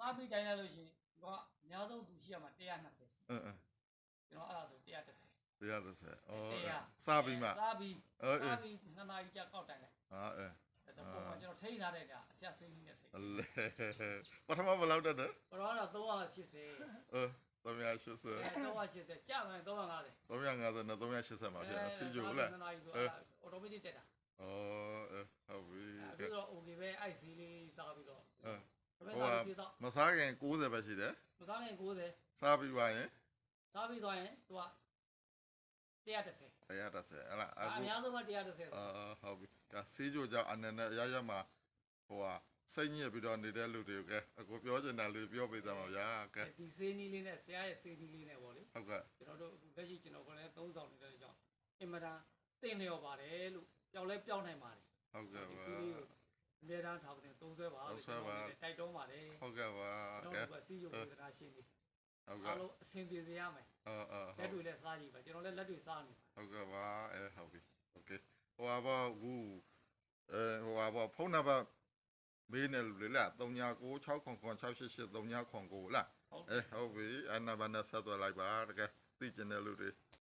စားပြီးတိုင်းလိုက်လို့ရှိရင်တော့အများဆုံးသူရှိရမှာ120ရှိကျွန်တော်အဲ့ဒါဆို130ဩစားပြီးမှစားပြီး2နာရီကြာကောက်တိုင်းလိုက်တော့ပုံမှန်ကျွန်တော်ထိန်းထားတဲ့ကဆရာစိတ်ကြီးနဲ့စိတ်ပထမဘယ်လောက်တက်တယ်ပထမတော့380 380ကြာတယ်350နဲ့380မှာဖြစ်တာစီဂျိုလား2နာရီဆိုအဲ့အော်တိုမက်တစ်တက်တာဟုတ်ပြီအဲ့တော့ okay ပဲအဲ့စီးလေးစားပြီးတော့မစားခင်90ပဲရှိတယ်မစားခင်90စားပြီးသွားရင်သူက130ဟဲ့လားအများဆုံးက130ဟုတ်ပြီဒါစီးကြိုကြောင့်အနေနဲ့ရမှာစိတ်ညစ်ပြီးတော့နေတဲ့လူတွေကအခုပြောချင်တာလေးပြောပေးသမှာဗျာဒီစေးနီးလေးနဲ့ဆရာရဲ့စေးနီးလေးနဲ့ပေါ့လေဟုတ်ကဲ့ကျွန်တော်တို့လက်ရှိကျွန်တော်ကလည်း3ဆောင်နေတဲ့ကြောင့်အင်မတန်တင်လျော်ပါတယ်လို့ပြောင်းနိုင်ပါတယ်ဟုတ်ကဲ့ပါအများအားထောက်တဲ့သုံးဆွဲပါတိုက်တွန်းပါတယ်ဟုတ်ကဲ့ပါကျွန်တော်တို့ကစီးရုံဝေဒနာရှင်းနေဟုတ်ကဲ့အားလုံးအဆင်ပြေစေရမယ်လက်တွေလည်းစားကြည့်ပါကျွန်တော်လည်းလက်တွေစားနေဟုတ်ကဲ့ပါဟုတ်ပြီโอเคဟိုပါကူဖုန်းနံပါတ်မေးနေလို့လေလား399699688399လားဟုတ်ပြီအဲ့နံပါတ်နဲ့ဆက်သွယ်လိုက်ပါတကယ်သိကျင်တဲ့လူတွေ